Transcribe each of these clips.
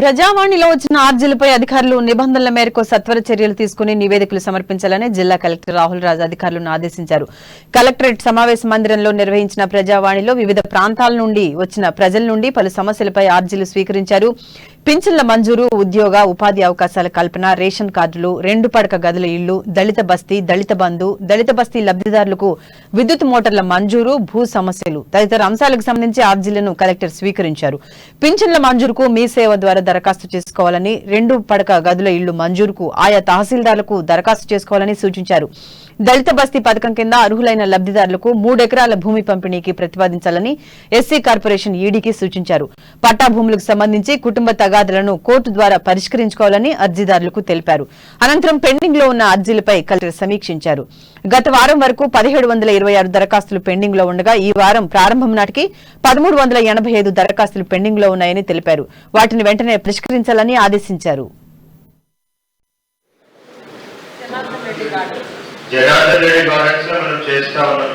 ప్రజావాణిలో వచ్చిన ఆర్జీలపై అధికారులు నిబంధనల మేరకు సత్వర చర్యలు తీసుకుని నివేదికలు సమర్పించాలని జిల్లా కలెక్టర్ రాహుల్ రాజ్ అధికారులను ఆదేశించారు. కలెక్టరేట్ సమావేశ మందిరంలో నిర్వహించిన ప్రజావాణిలో వివిధ ప్రాంతాల నుండి వచ్చిన ప్రజల నుండి పలు సమస్యలపై ఆర్జీలు స్వీకరించారు. పింఛన్ల మంజూరు, ఉద్యోగ ఉపాధి అవకాశాల కల్పన, రేషన్ కార్డులు, 2 పడక గదుల ఇళ్లు, దళిత బస్తీ, దళిత బంధు, దళిత బస్తీ లబ్దిదారులకు విద్యుత్ మోటార్ల మంజూరు, భూ సమస్యలు తదితర అంశాలకు సంబంధించి ఆర్జీలను కలెక్టర్ స్వీకరించారు. పింఛన్ల మంజూరుకు మీ సేవ ద్వారా దరఖాస్తు చేసుకోవాలని, 2 పడక గదుల ఇళ్లు మంజూరుకు ఆయా తహసీల్దార్లకు దరఖాస్తు చేసుకోవాలని సూచించారు. దళిత బస్తీ పథకం కింద అర్హులైన లబ్దిదారులకు 3 ఎకరాల భూమి పంపిణీకి ప్రతిపాదించాలని ఎస్సీ కార్పొరేషన్ ఈడీకి సూచించారు. పట్టా భూములకు సంబంధించి కుటుంబ తగాదులను కోర్టు ద్వారా పరిష్కరించుకోవాలని అర్జీదారులకు తెలిపారు. అనంతరం పెండింగ్ లో ఉన్న అర్జీలపై కలెక్టర్ సమీక్షించారు. గత వారం వరకు 1726 దరఖాస్తులు పెండింగ్ లో ఉండగా ఈ వారం ప్రారంభం నాటికి 1385 దరఖాస్తులు పెండింగ్ లో ఉన్నాయని తెలిపారు. వాటిని వెంటనే పరిష్కరించాలని ఆదేశించారు. జనార్దన్ రెడ్డి గార్డెన్స్ లో మనం చేస్తా ఉన్నాం.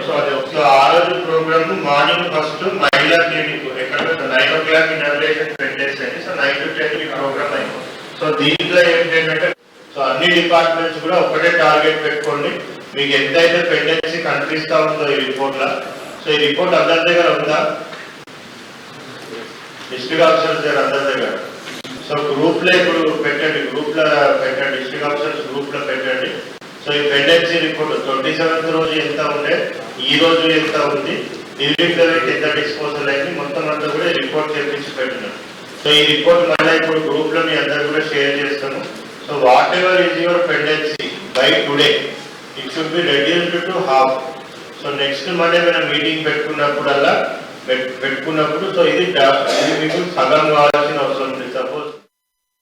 సో ఆ రోజు ప్రోగ్రామ్ మార్నింగ్ ఫస్ట్ మహిళా క్లినిక్ ఎక్కడ 9 o'clock ఇనాగ్రేషన్ పెట్టేసండి. సో 9 to 10 ఈ ప్రోగ్రామ్ అయింది. సో దీంట్లో ఏంటంటే సో అన్ని డిపార్ట్మెంట్స్ కూడా ఒకటే టార్గెట్ పెట్టుకోండి. మీకు ఎంతైతే పెండెన్సీ కనిపిస్తా ఉందో ఈ రిపోర్ట్ లా, సో ఈ రిపోర్ట్ అందరి దగ్గర ఉందా? డిస్ట్రిక్ట్ ఆఫీసర్స్ దగ్గర అందరి దగ్గర. సో గ్రూప్ లో ఇప్పుడు పెట్టండి, గ్రూప్ లో పెట్టండి, డిస్ట్రిక్ట్ ఆఫీసర్స్ గ్రూప్ లో పెట్టండి. సో ఈ పెండెన్సీ రిపోర్ట్ 27th రోజు ఎంత ఉండే, ఈ రోజు ఎంత ఉంది, ఇర్రెగ్యులర్ ఎంత డిస్పోజల్ అయింది, మొత్తం అంతా కూడా రిపోర్ట్ చేపించి పెట్టినాం. సో ఈ రిపోర్ట్ మళ్ళీ ఇప్పుడు గ్రూప్ లో మీ అందరు కూడా షేర్ చేస్తాము. So what ever is your pendency by today it should be reduced to half. So next Monday మనం మీటింగ్ పెట్టుకున్నప్పుడు సో ఇది మీకు సగం కావాల్సిన